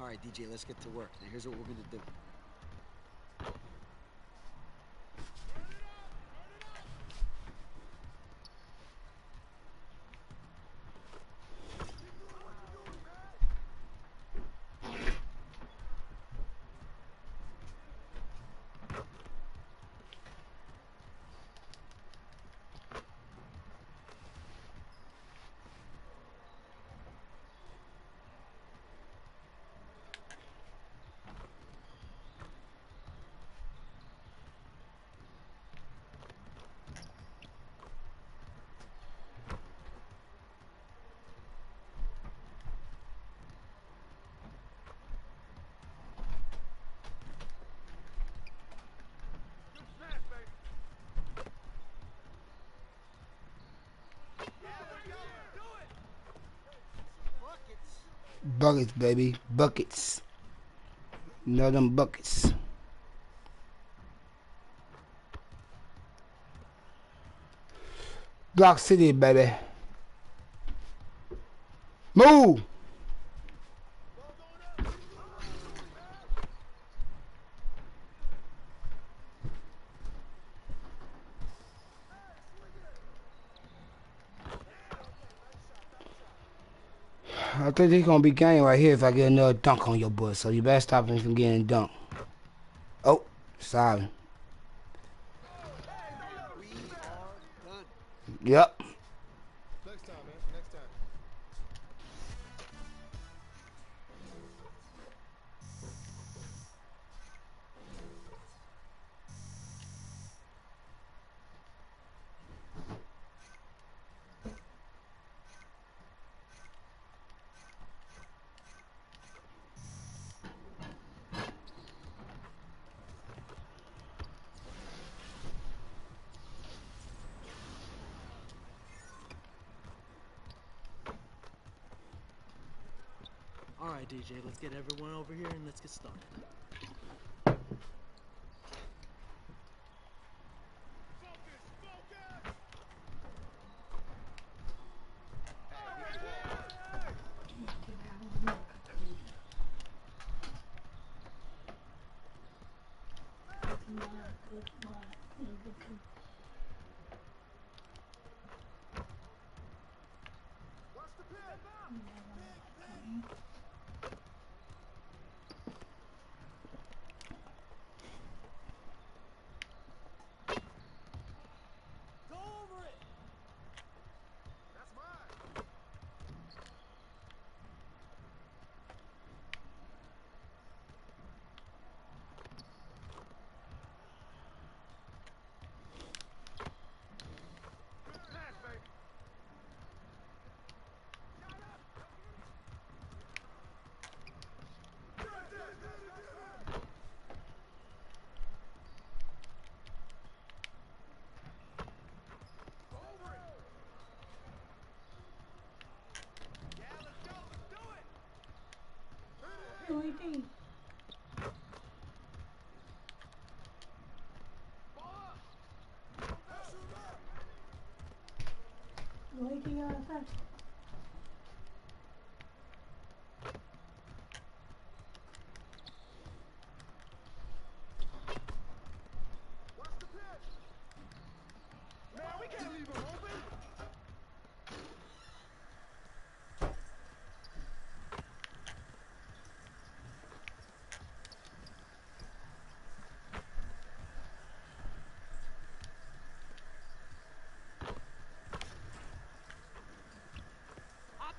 All right, DJ, let's get to work. Now, here's what we're gonna do. Buckets, baby. Buckets. You know them buckets. Block City, baby. Move! I think it's gonna be game right here if I get another dunk on your butt. So you better stop him from getting dunked. Oh, sorry. We are done. Yep. Next time, man. Next time. All right, DJ, let's get everyone over here and let's get started.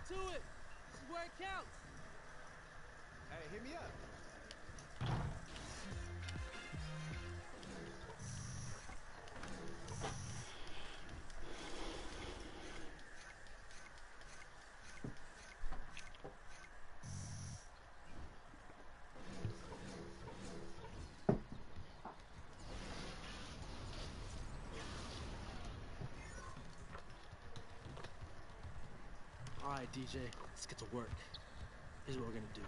To it. This is where it counts. Hey, hit me up. All right, DJ, let's get to work. Here's what we're gonna do.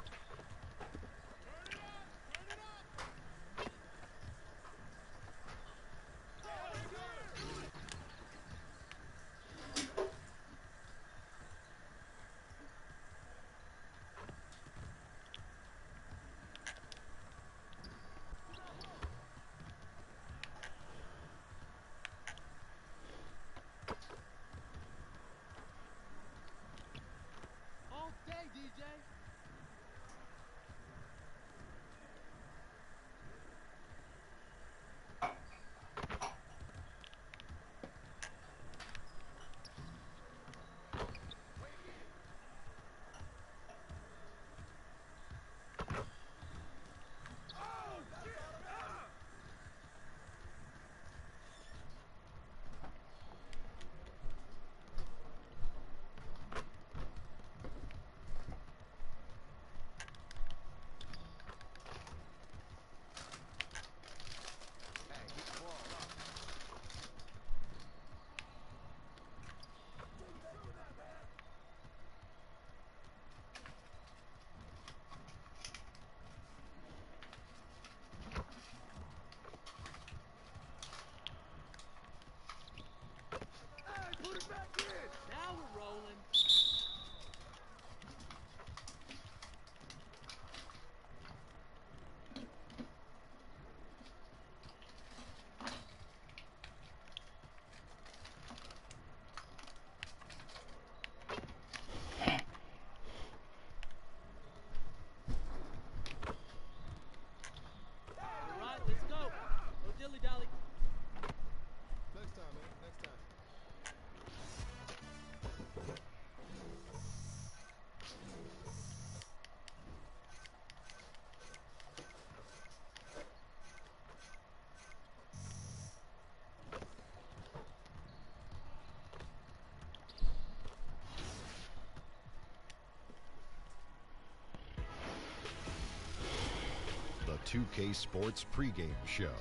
2K Sports pregame show.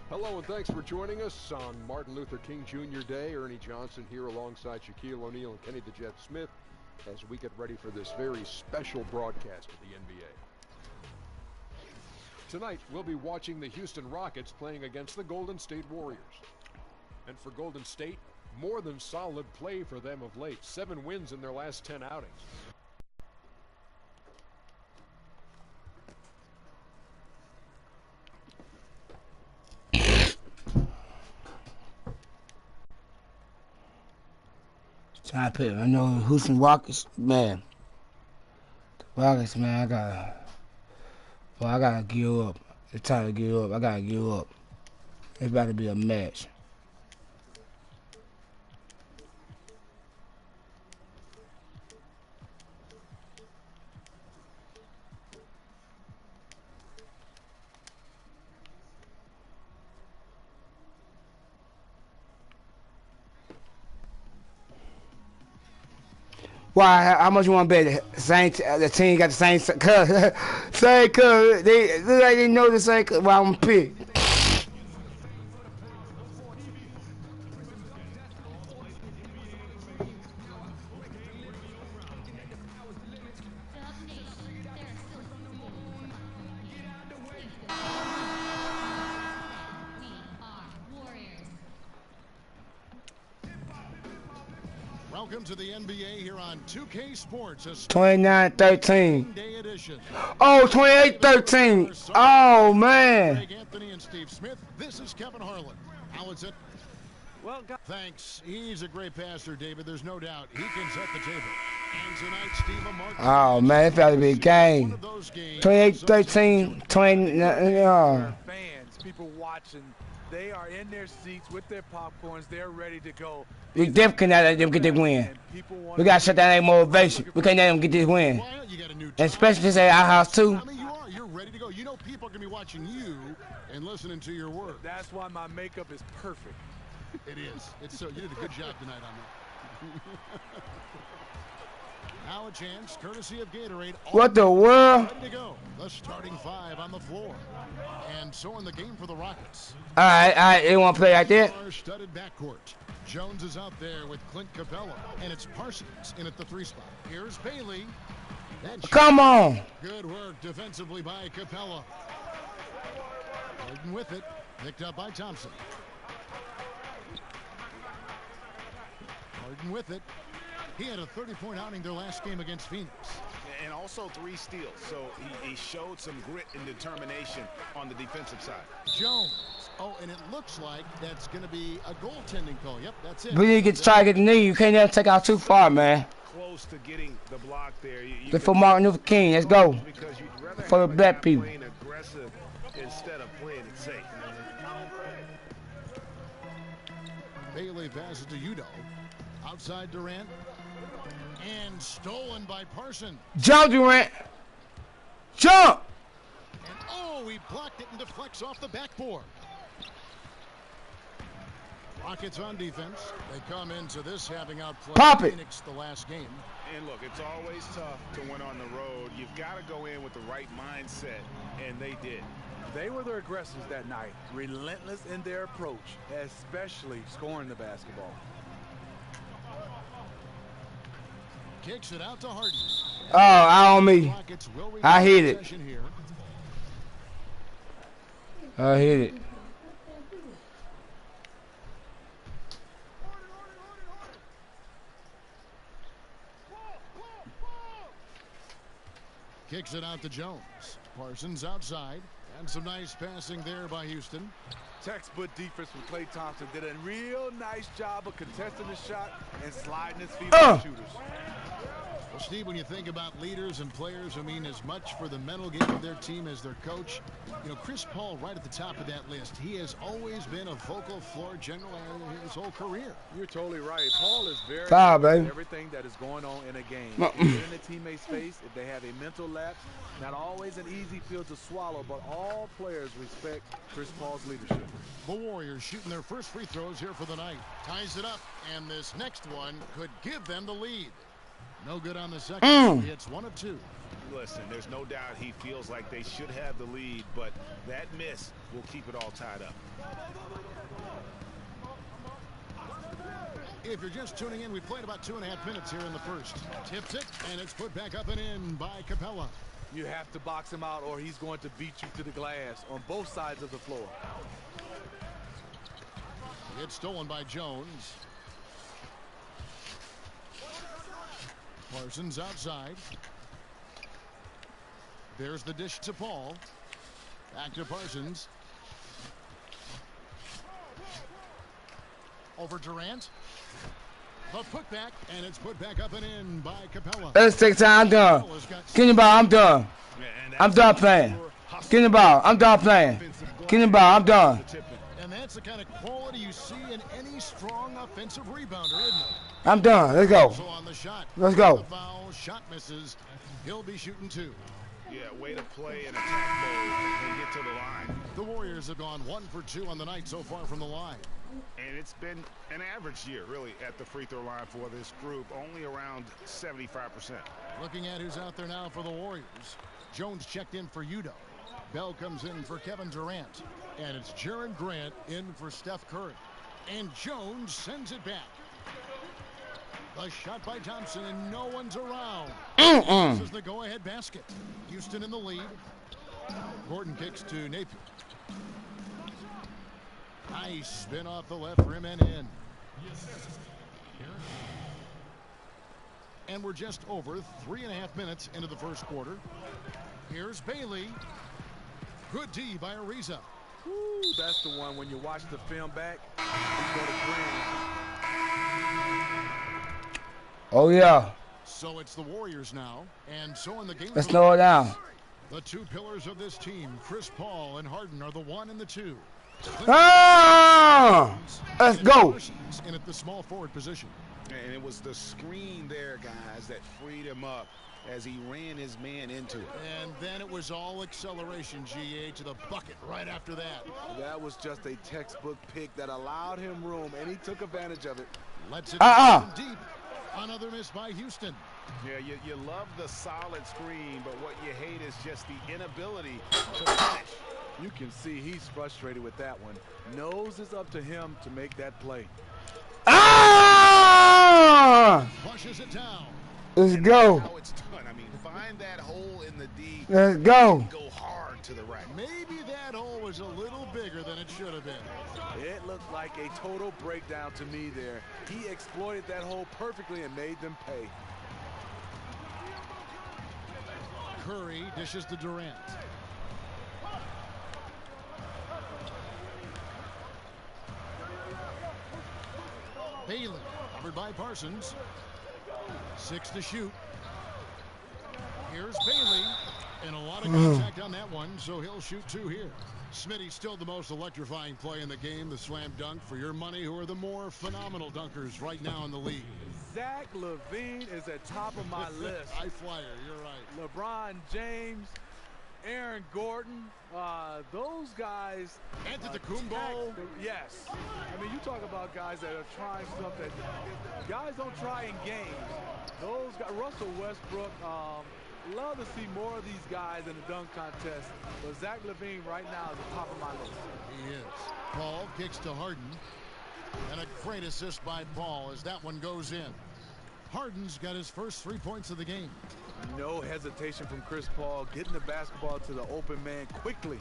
Hello and thanks for joining us on Martin Luther King Jr. Day. Ernie Johnson here alongside Shaquille O'Neal and Kenny the Jet Smith as we get ready for this very special broadcast of the NBA. Tonight, we'll be watching the Houston Rockets playing against the Golden State Warriors. And for Golden State, more than solid play for them of late. 7 wins in their last 10 outings. Trying to pick. I know Houston Rockets, man. The Rockets, man. I gotta gear up. It's time to gear up. I gotta gear up. It's about to be a match. Why? How much you want to bet? The team got the same color. Same color. They look like they know the same color. Well, I'm gonna pick. Welcome to the NBA here on 2K Sports. 29-13. Oh, 28-13. Oh, man. Greg Anthony and Steve Smith. This is Kevin Harlan. How is it? Well, thanks. He's a great passer, David. There's no doubt. He can set the table. And tonight, Steve Martin. Oh, man. It's about to be a game. 28-13. 20. Fans, people watching. They are in their seats with their popcorns. They're ready to go. We definitely cannot let them get this win. We got to shut down their motivation. We can't let them get this win. And especially this at our house, too. I mean, you are. You're ready to go. You know people are going to be watching you and listening to your words. That's why my makeup is perfect. It is. It's so. You did a good job tonight on that. Now a chance, courtesy of Gatorade. What the world? Ready to go. The starting 5 on the floor. And so in the game for the Rockets. All right. They want to play right there? Studded backcourt. Jones is out there with Clint Capella. And it's Parsons in at the 3 spot. Here's Bailey. Come on. Good work defensively by Capella. Harden with it. Picked up by Thompson. Harden with it. He had a 30-point outing their last game against Phoenix. And also 3 steals. So he showed some grit and determination on the defensive side. Jones. Oh, and it looks like that's going to be a goaltending call. Yep, that's it. We need to try to get the knee. You can't never take out too far, man. Close to getting the block there. Good for Martin Luther King. Let's go. For the black people. Playing aggressive instead of playing it safe. Bailey passes to Udo. Outside Durant. And stolen by Parsons. Jump, Durant. Jump. And oh, he blocked it and deflects off the backboard. Rockets on defense. They come into this having outplayed Phoenix the last game. And look, it's always tough to win on the road. You've got to go in with the right mindset, and they did. They were the aggressors that night, relentless in their approach, especially scoring the basketball. Kicks it out to Harden. Oh, out on me. I hit it. I hit it. Kicks it out to Jones. Parsons outside. And some nice passing there by Houston. Textbook defense from Klay Thompson did a real nice job of contesting the shot and sliding his feet on shooters. Well, Steve, when you think about leaders and players who mean as much for the mental game of their team as their coach, you know, Chris Paul right at the top of that list. He has always been a vocal floor general his whole career. You're totally right. Paul is very baby. Everything that is going on in a game. Get in the teammate's face if they have a mental lapse. Not always an easy pill to swallow, but all players respect Chris Paul's leadership. The Warriors shooting their first free throws here for the night. Ties it up, and this next one could give them the lead. No good on the second. It's 1 of 2. Listen, there's no doubt he feels like they should have the lead, but that miss will keep it all tied up. If you're just tuning in, we played about 2.5 minutes here in the first. Tips it, and it's put back up and in by Capella. You have to box him out or he's going to beat you to the glass on both sides of the floor. It's stolen by Jones. Parsons outside. There's the dish to Paul. Back to Parsons. Over Durant. The putback, and it's put back up and in by Capella. Let's take time. I'm done. Give me the ball. I'm done. I'm done playing. Give me the ball. I'm done playing. Give me the ball. I'm done. And that's the kind of quality you see in any strong offensive rebounder, isn't it? I'm done. Let's go. So on the shot. Let's go. The foul, shot misses. He'll be shooting 2. Yeah, way to play in attack mode and get to the line. The Warriors have gone 1 for 2 on the night so far from the line. And it's been an average year, really, at the free throw line for this group, only around 75%. Looking at who's out there now for the Warriors. Jones checked in for Udo. Bell comes in for Kevin Durant. And it's Jaren Grant in for Steph Curry. And Jones sends it back. The shot by Thompson, and no one's around. This is the go-ahead basket. Houston in the lead. Gordon kicks to Napier. Nice spin off the left rim and in. And we're just over 3.5 minutes into the first quarter. Here's Bailey. Good D by Ariza. Ooh, that's the one when you watch the film back, he's going to bring. Oh, yeah. So it's the Warriors now, and so in the game. Let's slow it down. The 2 pillars of this team, Chris Paul and Harden, are the 1 and the 2. Ah! Let's go. And at the small forward position. And it was the screen there, guys, that freed him up as he ran his man into it. And then it was all acceleration, GA, to the bucket right after that. That was just a textbook pick that allowed him room, and he took advantage of it. Lets it deep. Another miss by Houston. Yeah, you love the solid screen, but what you hate is just the inability to finish. You can see he's frustrated with that one. Knows it's up to him to make that play. Ah! Flushes it down. Let's go. How it's done. I mean, find that hole in the D. Let's go. Go hard to the rack. Maybe that hole was a little bigger than it should have been. It looked like a total breakdown to me there. He exploited that hole perfectly and made them pay. Curry dishes to Durant. Bailey, covered by Parsons. 6 to shoot. Here's Bailey. And a lot of contact on that one, so he'll shoot 2 here. Smitty's still the most electrifying play in the game, the slam dunk. For your money, who are the more phenomenal dunkers right now in the league? Zach LaVine is at top of my list. High flyer, you're right. LeBron James, Aaron Gordon, those guys. Antetokounmpo. Yes. I mean, you talk about guys that are trying stuff that guys don't try in games. Those guys, Russell Westbrook, love to see more of these guys in the dunk contest. But Zach LaVine right now is the top of my list. He is. Paul kicks to Harden. And a great assist by Paul as that one goes in. Harden's got his first 3 points of the game. No hesitation from Chris Paul, getting the basketball to the open man quickly.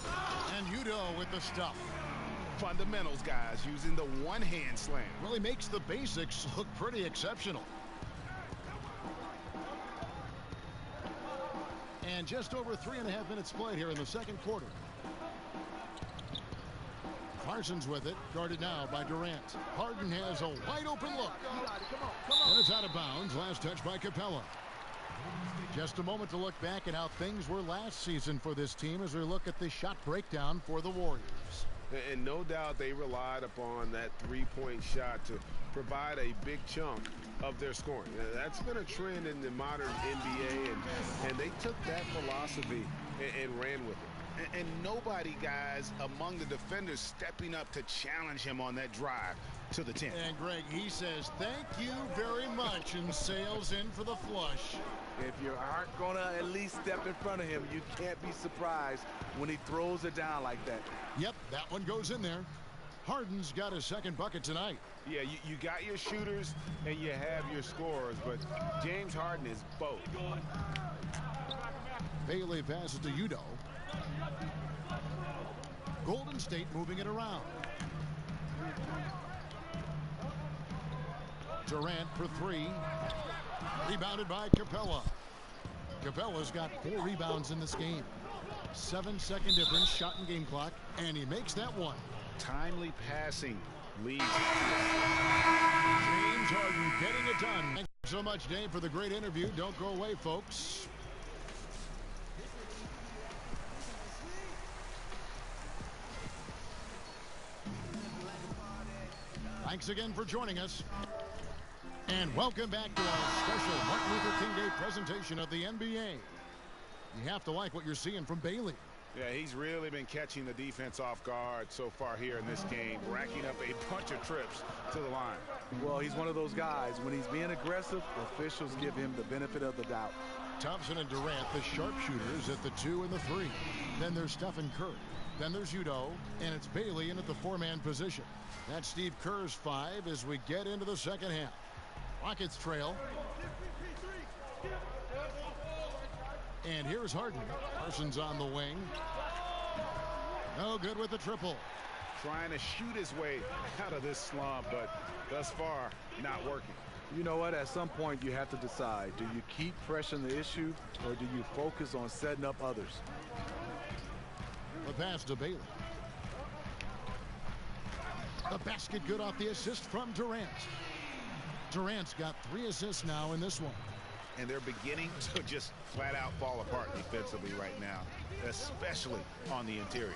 And Udo with the stuff. Fundamentals, guys, using the one-hand slam. Really makes the basics look pretty exceptional. And just over 3.5 minutes played here in the second quarter. Parsons with it, guarded now by Durant. Harden has a wide open look. And it's out of bounds. Last touch by Capella. Just a moment to look back at how things were last season for this team as we look at the shot breakdown for the Warriors. And no doubt they relied upon that three-point shot to provide a big chunk of their scoring. That's been a trend in the modern NBA, and they took that philosophy and ran with it. And nobody, guys, among the defenders stepping up to challenge him on that drive to the 10. And Greg, he says thank you very much and sails in for the flush. If you aren't going to at least step in front of him, you can't be surprised when he throws it down like that. Yep, that one goes in there. Harden's got his second bucket tonight. Yeah, you got your shooters and you have your scorers, but James Harden is both. Bailey passes to Udo. Golden State moving it around. Durant for three. Rebounded by Capella. Capella's got 4 rebounds in this game. 7-second difference, shot and game clock, and he makes that one. Timely passing leads. James Harden getting it done. Thanks so much, Dave, for the great interview. Don't go away, folks. Thanks again for joining us. And welcome back to our special Martin Luther King Day presentation of the NBA. You have to like what you're seeing from Bailey. Yeah, he's really been catching the defense off guard so far here in this game, racking up a bunch of trips to the line. Well, he's one of those guys. When he's being aggressive, officials give him the benefit of the doubt. Thompson and Durant, the sharpshooters, at the 2 and the 3. Then there's Stephen Curry. Then there's Udo, and it's Bailey in at the 4-man position. That's Steve Kerr's 5 as we get into the second half. Rockets trail. And here's Harden. Parsons on the wing. No good with the triple. Trying to shoot his way out of this slump, but thus far, not working. You know what? At some point, you have to decide. Do you keep pressing the issue, or do you focus on setting up others? The pass to Bailey. The basket good off the assist from Durant. Durant's got 3 assists now in this one. And they're beginning to just flat out fall apart defensively right now, especially on the interior.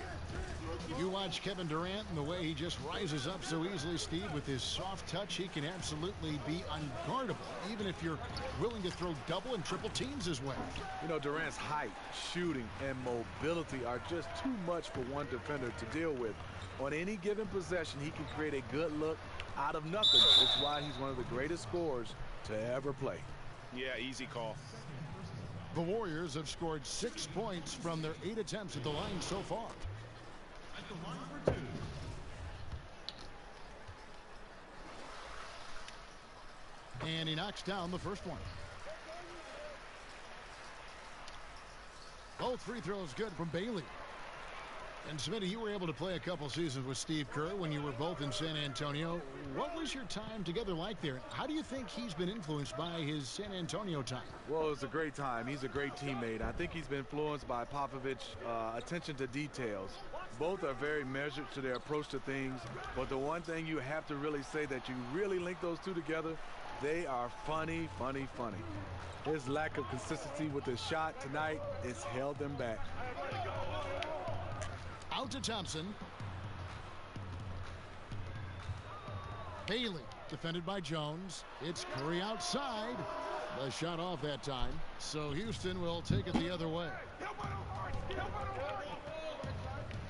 You watch Kevin Durant and the way he just rises up so easily, Steve, with his soft touch. He can absolutely be unguardable, even if you're willing to throw double and triple teams his way. You know, Durant's height, shooting, and mobility are just too much for one defender to deal with. On any given possession, he can create a good look out of nothing. It's why he's one of the greatest scorers to ever play. Yeah, easy call. The Warriors have scored 6 points from their 8 attempts at the line so far. At the line for 2. And he knocks down the first one. Both free throws good from Bailey. And Smitty, you were able to play a couple seasons with Steve Kerr when you were both in San Antonio. What was your time together like there? How do you think he's been influenced by his San Antonio time? Well, it was a great time. He's a great teammate. I think he's been influenced by Popovich's attention to details. Both are very measured to their approach to things, but the one thing you have to really say that you really link those two together, they are funny, funny, funny. His lack of consistency with his shot tonight has held them back. Out to Thompson. Bailey defended by Jones. It's Curry outside. The shot off that time. So Houston will take it the other way.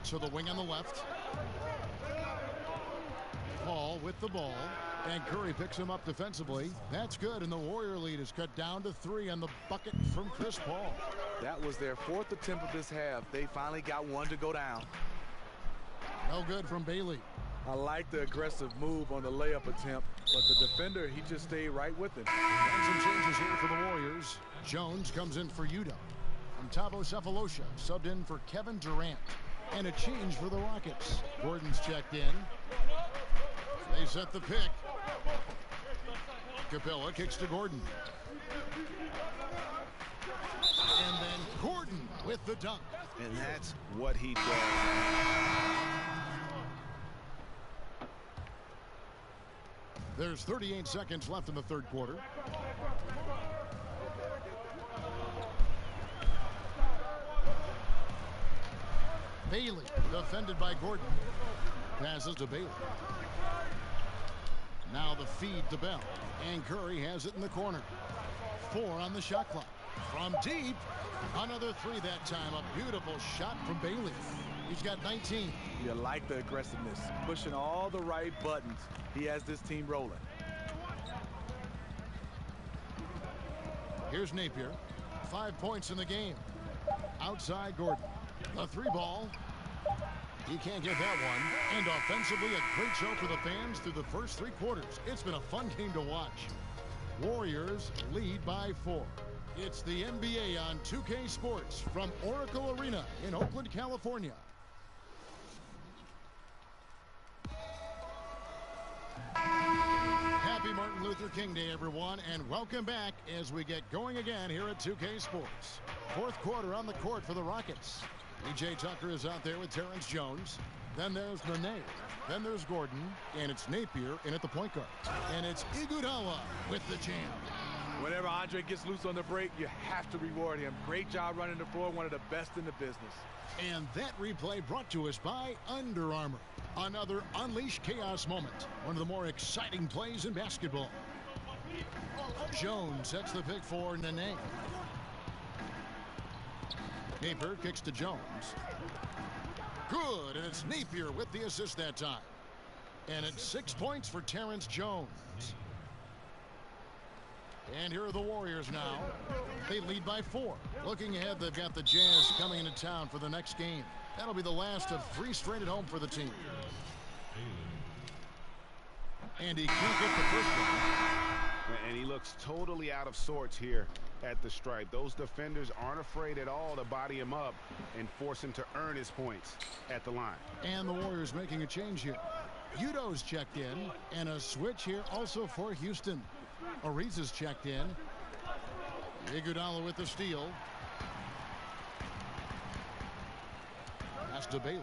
To the wing on the left. Paul with the ball. And Curry picks him up defensively. That's good, and the Warrior lead is cut down to 3 on the bucket from Chris Paul. That was their 4th attempt of this half. They finally got one to go down. No good from Bailey. I like the aggressive move on the layup attempt, but the defender, he just stayed right with him. And some changes here for the Warriors. Jones comes in for Udo. And Tavo Cephalosha subbed in for Kevin Durant. And a change for the Rockets. Gordon's checked in. They set the pick. Capella kicks to Gordon. And then Gordon with the dunk. And that's what he does. There's 38 seconds left in the third quarter. Bailey defended by Gordon. Passes to Bailey. Now the feed to Bell. And Curry has it in the corner. 4 on the shot clock. From deep, another three that time. A beautiful shot from Bailey. He's got 19. You like the aggressiveness, pushing all the right buttons. He has this team rolling. Here's Napier. 5 points in the game. Outside Gordon. The three ball. He can't get that one. And offensively, a great show for the fans through the first 3 quarters. It's been a fun game to watch. Warriors lead by 4. It's the NBA on 2K Sports from Oracle Arena in Oakland, California. Happy Martin Luther King Day, everyone, and welcome back as we get going again here at 2K Sports. Fourth quarter on the court for the Rockets. P.J. Tucker is out there with Terrence Jones. Then there's Nene. Then there's Gordon. And it's Napier in at the point guard. And it's Iguodala with the jam. Whenever Andre gets loose on the break, you have to reward him. Great job running the floor, one of the best in the business. And that replay brought to us by Under Armour. Another Unleash Chaos moment. One of the more exciting plays in basketball. Jones sets the pick for Nene. Napier kicks to Jones. Good, and it's Napier with the assist that time. And it's 6 points for Terrence Jones. And here are the Warriors now. They lead by 4. Looking ahead, they've got the Jazz coming into town for the next game. That'll be the last of 3 straight at home for the team. And he can't get the first one. And he looks totally out of sorts here at the stripe. Those defenders aren't afraid at all to body him up and force him to earn his points at the line. And the Warriors making a change here. Udo's checked in, and a switch here also for Houston. Ariza's checked in. Iguodala with the steal. Pass to Bailey.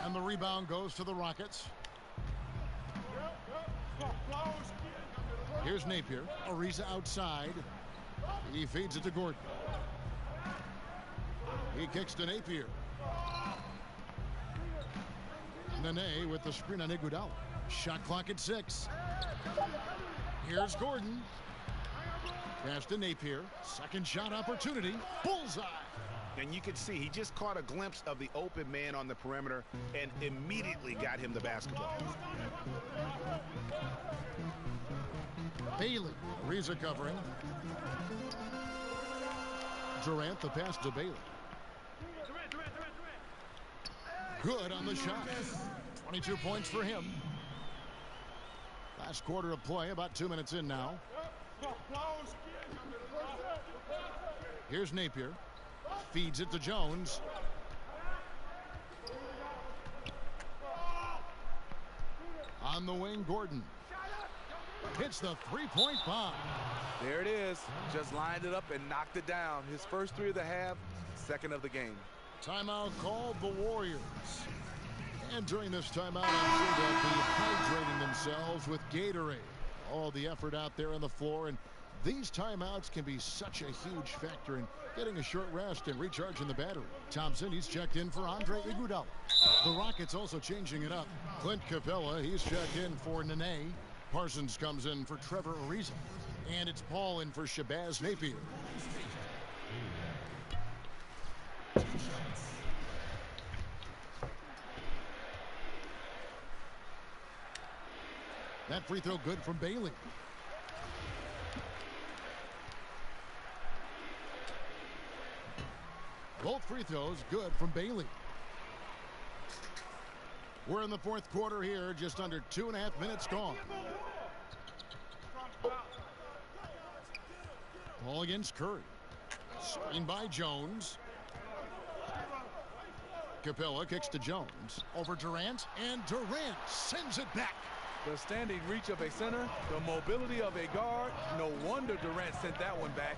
And the rebound goes to the Rockets. Here's Napier. Ariza outside. He feeds it to Gordon. He kicks to Napier. Nene with the screen on Iguodala. Shot clock at 6. Here's Gordon. Pass to Napier. Second shot opportunity. Bullseye. And you can see he just caught a glimpse of the open man on the perimeter and immediately got him the basketball. Bailey. Ariza covering. Durant, the pass to Bailey. Good on the shot. 22 points for him. Last quarter of play, about 2 minutes in now. Here's Napier. Feeds it to Jones. On the wing, Gordon. Hits the three-point bomb. There it is. Just lined it up and knocked it down. His first 3 of the half, second of the game. Timeout called the Warriors. And during this timeout, I'm sure they'll be hydrating themselves with Gatorade. All the effort out there on the floor, and these timeouts can be such a huge factor in getting a short rest and recharging the battery. Thompson, he's checked in for Andre Iguodala. The Rockets also changing it up. Clint Capella, he's checked in for Nene. Parsons comes in for Trevor Ariza. And it's Paul in for Shabazz Napier. That free throw good from Bailey. Both free throws good from Bailey. We're in the fourth quarter here, just under 2.5 minutes gone. Ball against Curry. Screen by Jones. Capella kicks to Jones. Over Durant, and Durant sends it back. The standing reach of a center, the mobility of a guard. No wonder Durant sent that one back.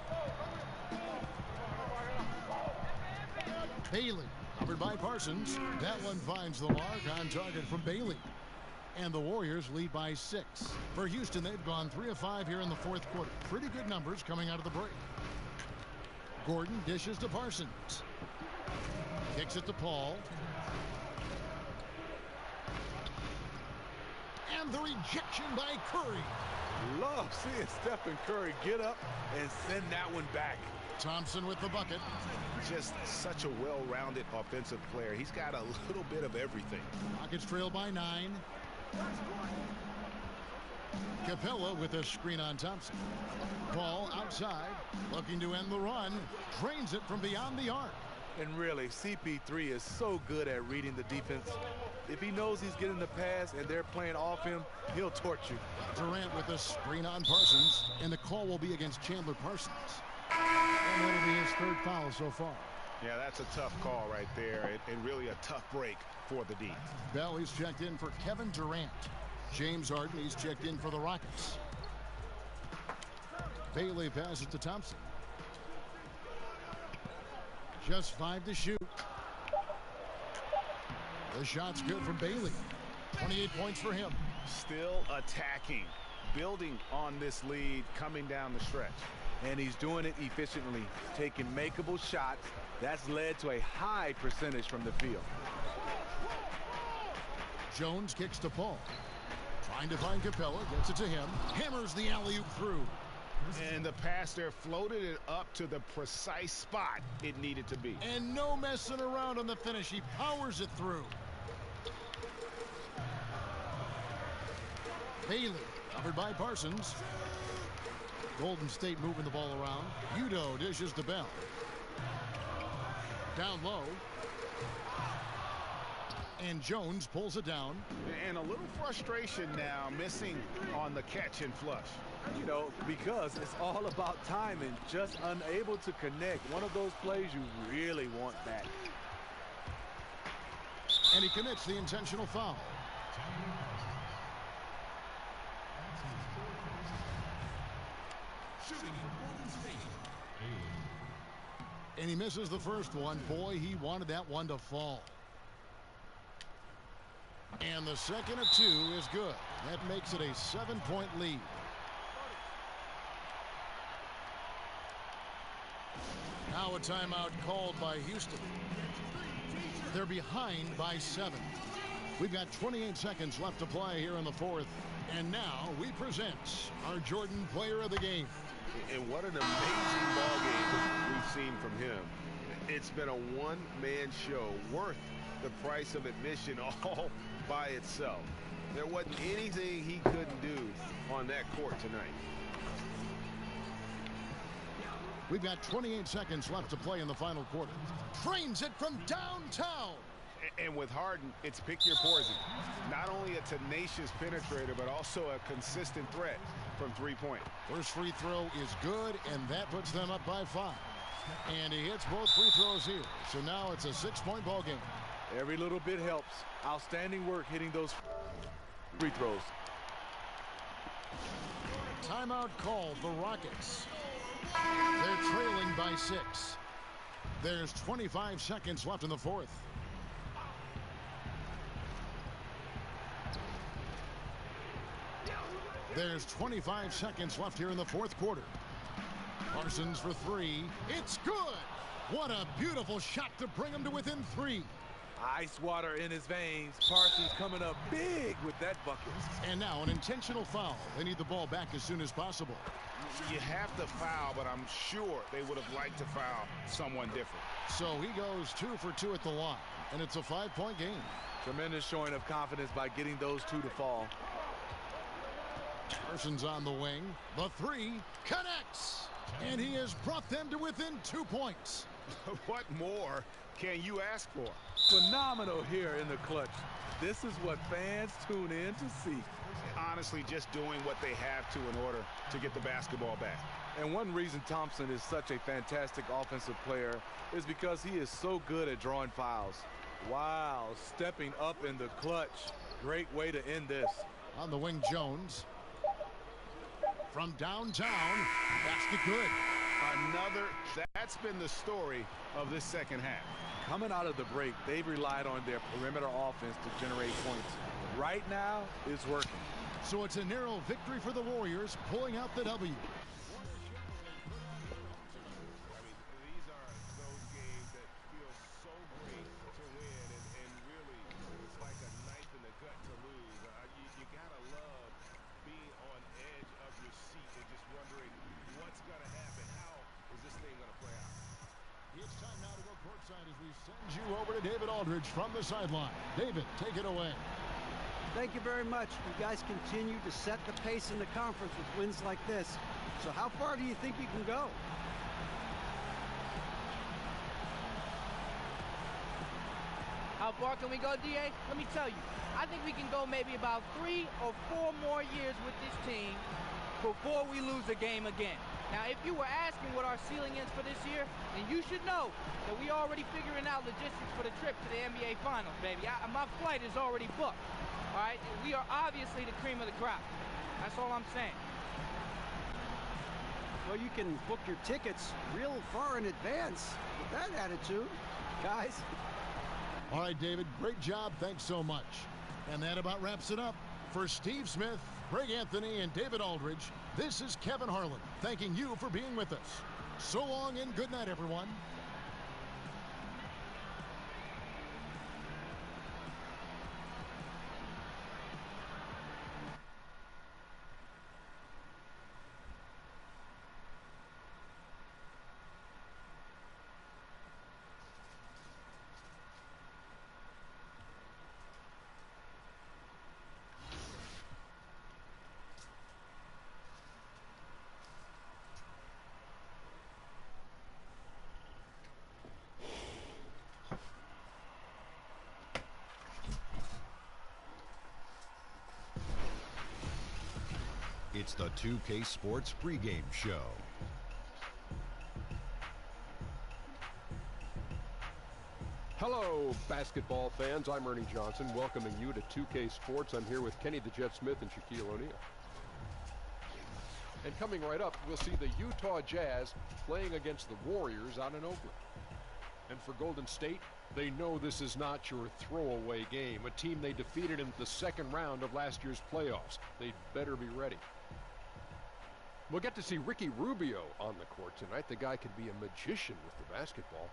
Bailey, covered by Parsons. That one finds the mark on target from Bailey. And the Warriors lead by 6. For Houston, they've gone 3 of 5 here in the fourth quarter. Pretty good numbers coming out of the break. Gordon dishes to Parsons. Kicks it to Paul. And the rejection by Curry. Love seeing Stephen Curry get up and send that one back. Thompson with the bucket. Just such a well-rounded offensive player. He's got a little bit of everything. Rockets trail by 9. Capella with a screen on Thompson. Ball outside, looking to end the run. Drains it from beyond the arc. And really, CP3 is so good at reading the defense. If he knows he's getting the pass and they're playing off him, he'll torch you. Durant with a screen on Parsons, and the call will be against Chandler Parsons. And that'll be his 3rd foul so far. Yeah, that's a tough call right there, and really a tough break for the D. Bell is checked in for Kevin Durant. James Harden, he's checked in for the Rockets. Bailey passes to Thompson. Just 5 to shoot. The shot's good from Bailey. 28 points for him. Still attacking, building on this lead coming down the stretch. And he's doing it efficiently, taking makeable shots. That's led to a high percentage from the field. Jones kicks to Paul. Trying to find Capella, gets it to him. Hammers the alley-oop through. And the pass there floated it up to the precise spot it needed to be. And no messing around on the finish. He powers it through. Bailey, covered by Parsons. Golden State moving the ball around. Udo dishes to Bell. Down low. And Jones pulls it down. And a little frustration now, missing on the catch and flush. You know, because it's all about timing, just unable to connect. One of those plays you really want back. And he commits the intentional foul. And he misses the first one. Boy, he wanted that one to fall. And the second of 2 is good. That makes it a 7-point lead. Now a timeout called by Houston. They're behind by 7. We've got 28 seconds left to play here in the 4th. And now we present our Jordan Player of the Game. And what an amazing ball game we've seen from him. It's been a one-man show worth the price of admission all by itself. There wasn't anything he couldn't do on that court tonight. We've got 28 seconds left to play in the final quarter. Trains it from downtown. And with Harden, it's pick your poison. Not only a tenacious penetrator, but also a consistent threat from 3-point. First free throw is good, and that puts them up by 5. And he hits both free throws here. So now it's a 6-point ball game. Every little bit helps. Outstanding work hitting those free throws. Timeout called the Rockets. They're trailing by 6. There's 25 seconds left in the 4th. There's 25 seconds left here in the 4th quarter. Parsons for 3. It's good. What a beautiful shot to bring him to within 3. Ice water in his veins. Parsons coming up big with that bucket. And now an intentional foul. They need the ball back as soon as possible. You have to foul, but I'm sure they would have liked to foul someone different. So he goes 2 for 2 at the line, and it's a 5-point game. Tremendous showing of confidence by getting those 2 to fall. Parsons on the wing. The 3 connects. And he has brought them to within 2 points. What more can you ask for? Phenomenal here in the clutch. This is what fans tune in to see. Honestly, just doing what they have to in order to get the basketball back. And one reason Thompson is such a fantastic offensive player is because he is so good at drawing fouls. Wow, stepping up in the clutch. Great way to end this. On the wing, Jones. From downtown, basket good. That's been the story of this second half. Coming out of the break, they've relied on their perimeter offense to generate points. Right now, it's working. So it's a narrow victory for the Warriors, pulling out the W. These are those games that feel so great to win, and really, it's like a knife in the gut to lose. You gotta love Aldridge from the sideline. David, take it away. Thank you very much. You guys continue to set the pace in the conference with wins like this. So how far do you think you can go? How far can we go, DA? Let me tell you. I think we can go maybe about 3 or 4 more years with this team before we lose a game again. Now, if you were asking what our ceiling is for this year, then you should know that we already figuring out logistics for the trip to the NBA Finals, baby. My flight is already booked, all right? And we are obviously the cream of the crop. That's all I'm saying. Well, you can book your tickets real far in advance with that attitude, guys. All right, David, great job. Thanks so much. And that about wraps it up. For Steve Smith, Greg Anthony, and David Aldridge, this is Kevin Harlan thanking you for being with us. So long and good night, everyone. It's the 2K Sports pregame show. Hello, basketball fans. I'm Ernie Johnson, welcoming you to 2K Sports. I'm here with Kenny the Jet Smith and Shaquille O'Neal. And coming right up, we'll see the Utah Jazz playing against the Warriors out in Oakland. And for Golden State, they know this is not your throwaway game, a team they defeated in the second round of last year's playoffs. They'd better be ready. We'll get to see Ricky Rubio on the court tonight. The guy could be a magician with the basketball.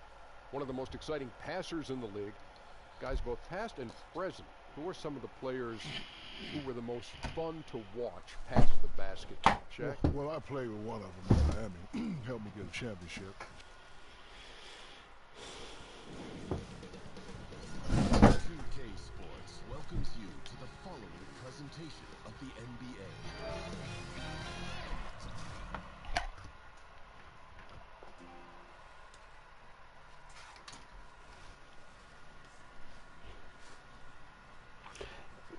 One of the most exciting passers in the league. Guys both past and present. Who are some of the players who were the most fun to watch pass the basket? Shaq? Well, I played with one of them in Miami. Helped me get a championship. 2K Sports welcomes you to the following presentation of the NBA.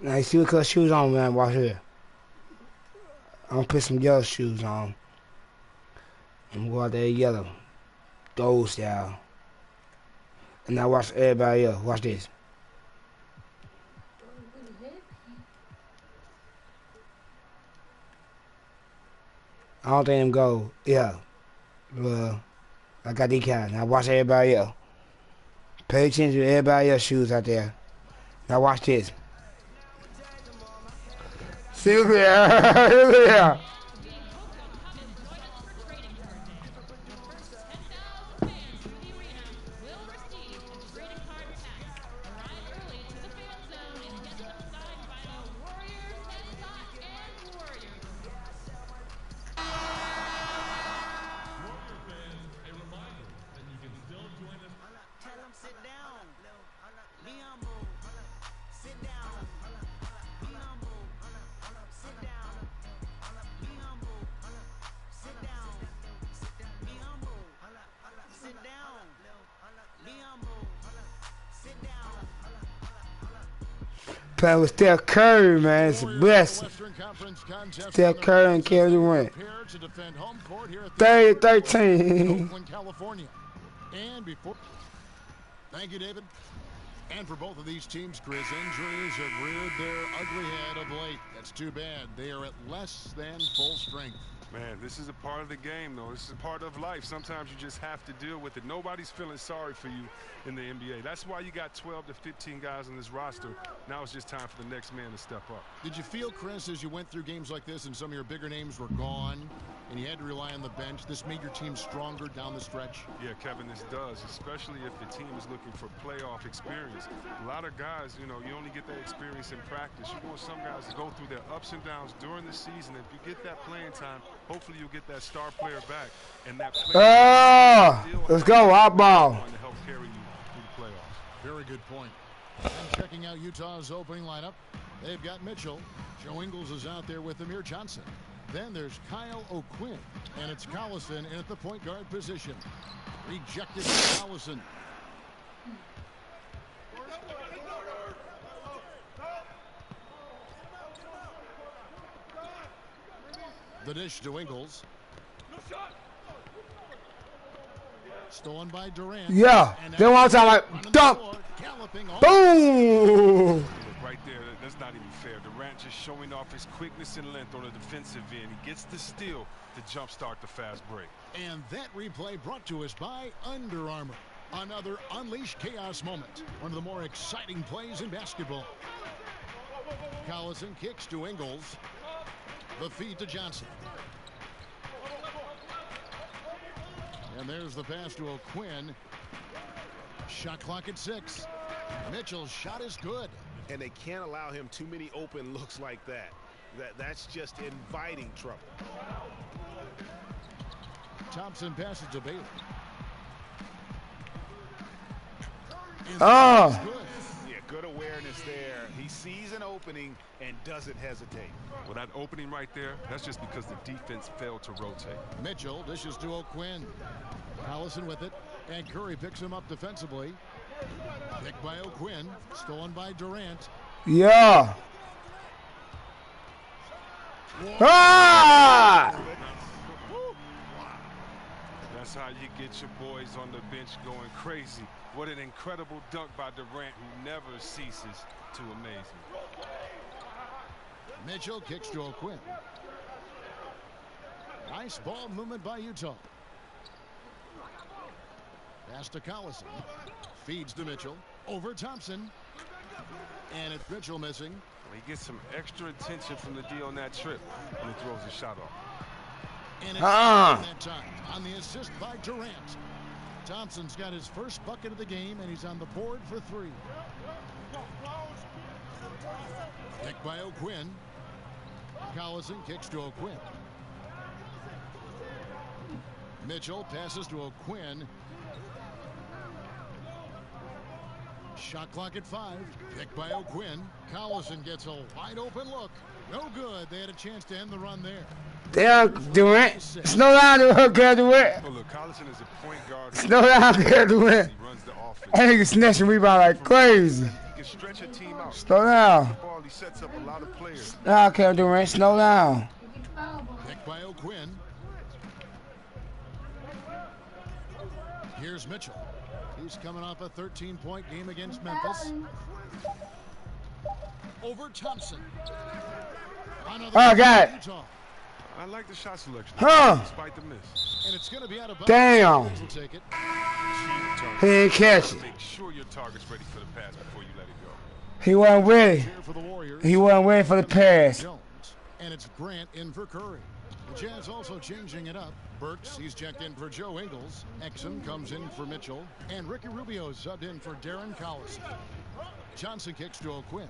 Now you see what color shoes on, man. Watch here. I'm gonna put some yellow shoes on. I'm gonna go out there yellow. Those style. And now watch everybody else. Watch this. I don't think them go. Yeah. Well, I got these kind. Now watch everybody else. Pay attention to everybody else's shoes out there. Now watch this. See who's here. Who's here. Playing with Steph Curry, man. It's a blessing. Steph Curry and Kevin Durant. 30-13. Oakland, California. And before... Thank you, David. And for both of these teams, Chris, injuries have reared their ugly head of late. That's too bad. They are at less than full strength. Man, this is a part of the game, though. This is a part of life. Sometimes you just have to deal with it. Nobody's feeling sorry for you in the NBA. That's why you got 12 to 15 guys on this roster. Now it's just time for the next man to step up. Did you feel, Chris, as you went through games like this and some of your bigger names were gone and you had to rely on the bench, this made your team stronger down the stretch? Yeah, Kevin, this does, especially if the team is looking for playoff experience. A lot of guys, you know, you only get that experience in practice. You want some guys to go through their ups and downs during the season. If you get that playing time, hopefully you'll get that star player back. And that player let's go, our ball. to help carry you through the playoffs. Very good point. And checking out Utah's opening lineup, they've got Mitchell. Joe Ingles is out there with Amir Johnson. Then there's Kyle O'Quinn, and it's Collison in at the point guard position. Rejected by Collison. The dish to Ingles. Stolen by Durant. Yeah. Then one time, like, dunk. Boom. Right there, that's not even fair. Durant just showing off his quickness and length on the defensive end. He gets the steal to jumpstart the fast break. And that replay brought to us by Under Armour. Another unleash chaos moment. One of the more exciting plays in basketball. Collison kicks to Ingles. The feed to Johnson. And there's the pass to O'Quinn. Shot clock at 6. Mitchell's shot is good. And they can't allow him too many open looks like that. That's just inviting trouble. Thompson passes to Bailey. Oh. Yeah, good awareness there. He sees an opening and doesn't hesitate. Well, that opening right there, that's just because the defense failed to rotate. Mitchell dishes to O'Quinn. Collison with it. And Curry picks him up defensively. Picked by O'Quinn. Stolen by Durant. Yeah. Ah! That's how you get your boys on the bench going crazy. What an incredible dunk by Durant, who never ceases to amaze me. Mitchell kicks to O'Quinn. Nice ball movement by Utah. Pass to Collison. Feeds to Mitchell. Over Thompson. And it's Mitchell missing. Well, he gets some extra attention from the D on that trip when he throws his shot off. And it's that time on the assist by Durant. Thompson's got his first bucket of the game, and he's on the board for 3. Picked by O'Quinn. Collison kicks to O'Quinn. Mitchell passes to O'Quinn. Shot clock at 5. Picked by O'Quinn. Collison gets a wide open look. No good. They had a chance to end the run there. There, Durant. Slow down, Durant. Oh, look, Collison is a point guard. Slow down, Durant. He runs the offense. I think he's snatching rebound like crazy. He can stretch a team out. Slow down. He sets up a lot of players. Now, Kevin Durant, slow down. Picked by O'Quinn. Here's Mitchell. He's coming off a 13-point game against Memphis. Over Thompson. Oh, got it. Utah. I like the shot selection, despite the miss. And it's going to be out of bounds. Damn. Take it. He didn't catch it. Make sure your target's ready for the pass before you let it go. He wasn't ready. He wasn't ready for the pass. And it's Grant in for Curry. The Jazz also changing it up. Burks, he's checked in for Joe Ingles. Exum comes in for Mitchell. And Ricky Rubio subbed in for Darren Collison. Johnson kicks to O'Quinn.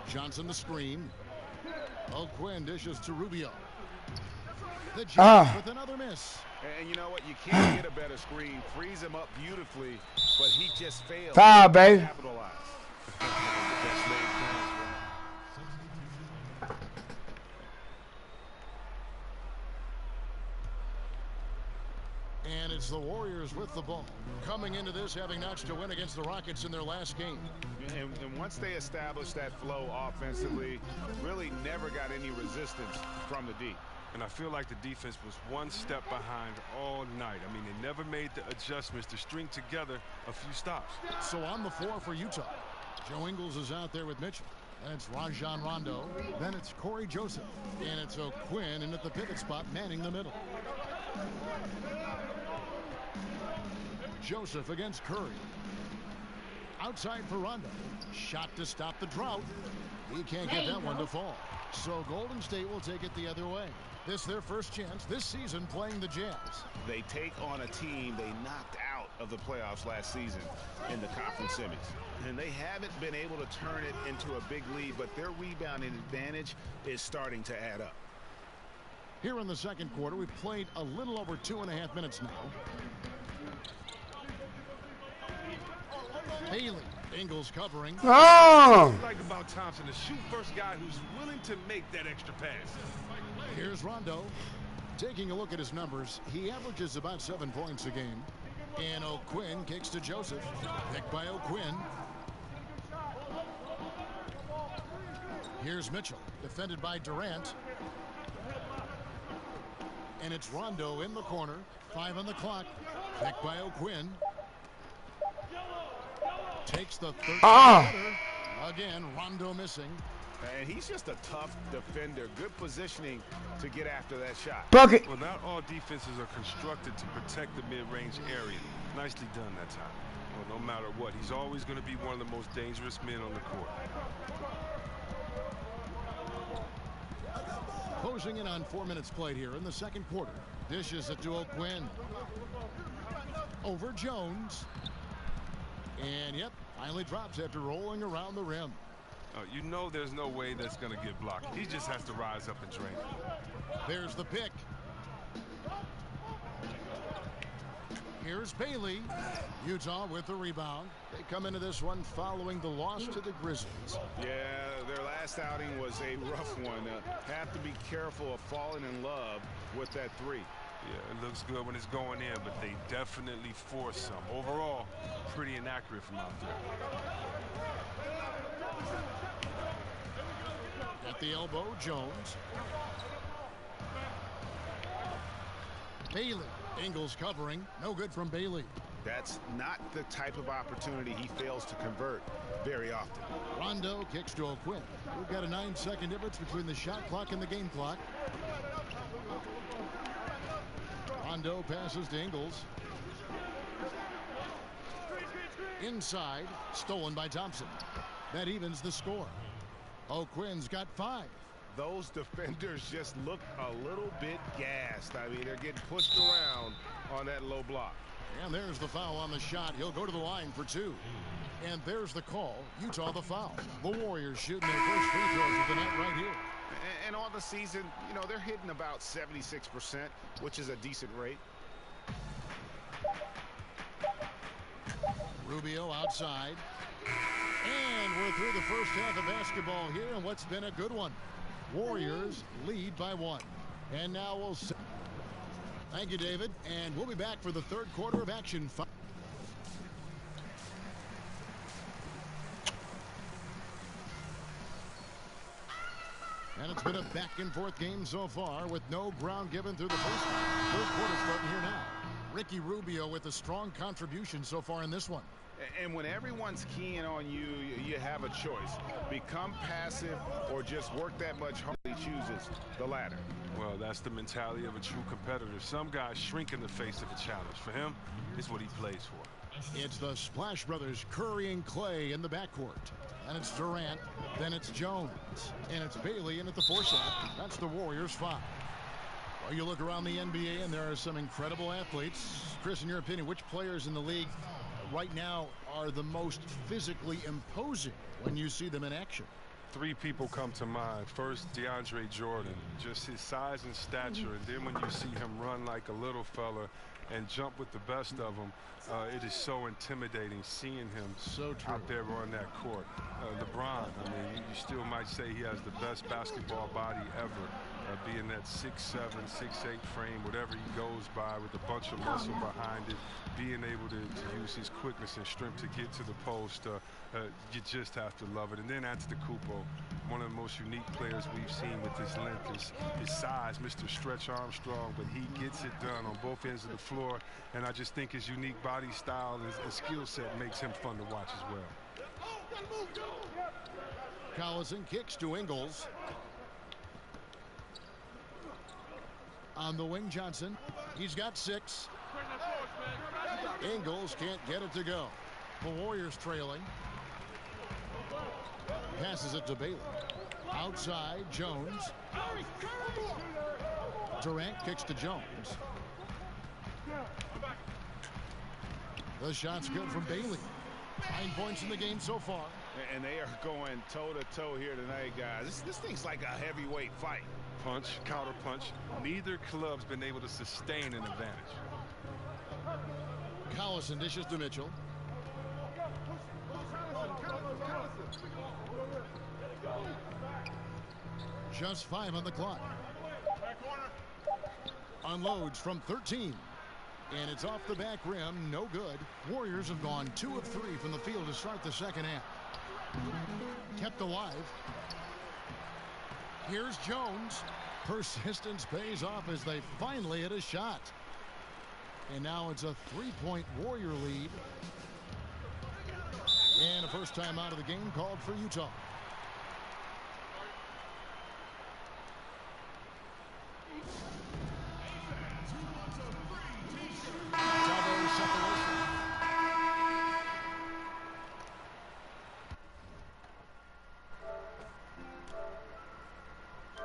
Johnson the screen. O'Quinn dishes to Rubio. The Jazz with another miss. And you know what? You can't get a better screen. Frees him up beautifully, but he just failed. Foul, baby. Capitalize. And it's the Warriors with the ball. Coming into this, having notched a win against the Rockets in their last game. And once they established that flow offensively, really never got any resistance from the D. And I feel like the defense was one step behind all night. I mean, they never made the adjustments to string together a few stops. So on the floor for Utah, Joe Ingles is out there with Mitchell. And it's Rajon Rondo. Then it's Corey Joseph. And it's O'Quinn in at the pivot spot, manning the middle. Joseph against Curry. Outside for Rondo. Shot to stop the drought. He can't get that one to fall. So Golden State will take it the other way. This their first chance this season playing the Jazz. They take on a team they knocked out of the playoffs last season in the conference semis. And they haven't been able to turn it into a big lead, but their rebounding advantage is starting to add up. Here in the second quarter, we've played a little over 2.5 minutes now. Bailey, Ingles covering. Oh! What I like about Thompson, the shoot first guy who's willing to make that extra pass. Here's Rondo. Taking a look at his numbers, he averages about 7 points a game. And O'Quinn kicks to Joseph. Picked by O'Quinn. Here's Mitchell, defended by Durant. And it's Rondo in the corner. 5 on the clock. Picked by O'Quinn. Takes the third. Again, Rondo missing. And he's just a tough defender. Good positioning to get after that shot. Bucket. Well, not all defenses are constructed to protect the mid-range area. Nicely done that time. Well, no matter what, he's always going to be one of the most dangerous men on the court. Closing in on 4 minutes played here in the second quarter. Dishes it to O'Quinn. Over Jones. And, yep, finally drops after rolling around the rim. You know there's no way that's going to get blocked. He just has to rise up and drain it. There's the pick. Here's Bailey. Utah with the rebound. They come into this one following the loss to the Grizzlies. Yeah, their last outing was a rough one. Have to be careful of falling in love with that three. Yeah, it looks good when it's going in, but they definitely force some. Overall, pretty inaccurate from out there. At the elbow, Jones. Bailey. Ingles covering. No good from Bailey. That's not the type of opportunity he fails to convert very often. Rondo kicks to O'Quinn. We've got a 9-second difference between the shot clock and the game clock. Rondo passes to Ingles. Inside, stolen by Thompson. That evens the score. O'Quinn's got 5. Those defenders just look a little bit gassed. I mean, they're getting pushed around on that low block. And there's the foul on the shot. He'll go to the line for 2. And there's the call. Utah the foul. The Warriors shooting their first free throws at the net right here. And on the season, you know, they're hitting about 76%, which is a decent rate. Rubio outside. And we're through the first half of basketball here, and what's been a good one. Warriors lead by 1. And now we'll see. Thank you, David. And we'll be back for the third quarter of action. And it's been a back-and-forth game so far with no ground given through the first half. Third quarter starting here now. Ricky Rubio with a strong contribution so far in this one. And when everyone's keying on you, you have a choice. Become passive or just work that much harder. He chooses the latter. Well, that's the mentality of a true competitor. Some guys shrink in the face of a challenge. For him, it's what he plays for. It's the Splash Brothers, Curry and Clay in the backcourt. And it's Durant. Then it's Jones. And it's Bailey in at the forceps. That's the Warriors' 5. Well, you look around the NBA and there are some incredible athletes. Chris, in your opinion, which players in the league right now are the most physically imposing when you see them in action? 3 people come to mind. First, DeAndre Jordan, just his size and stature, and then when you see him run like a little fella and jump with the best of them, it is so intimidating seeing him out there on that court. LeBron, I mean, you still might say he has the best basketball body ever. Being that 6'7", 6'8" frame, whatever he goes by with a bunch of muscle behind it, being able to use his quickness and strength to get to the post, you just have to love it. And then Antetokounmpo, one of the most unique players we've seen with his length, his size, Mr. Stretch Armstrong, but he gets it done on both ends of the floor, and I just think his unique body style and skill set makes him fun to watch as well. Collison kicks to Ingles. On the wing, Johnson. He's got 6. Ingles can't get it to go. The Warriors trailing. Passes it to Bailey. Outside, Jones. Durant kicks to Jones. The shot's good from Bailey. 9 points in the game so far. And they are going toe-to-toe here tonight, guys. This thing's like a heavyweight fight. Punch, counter punch. Neither club's been able to sustain an advantage. Collison dishes to Mitchell. just 5 on the clock. Unloads from 13. And it's off the back rim. No good. Warriors have gone 2 of 3 from the field to start the second half. Kept alive. Here's Jones. Persistence pays off as they finally hit a shot. And now it's a 3-point Warrior lead. And a first time out of the game called for Utah.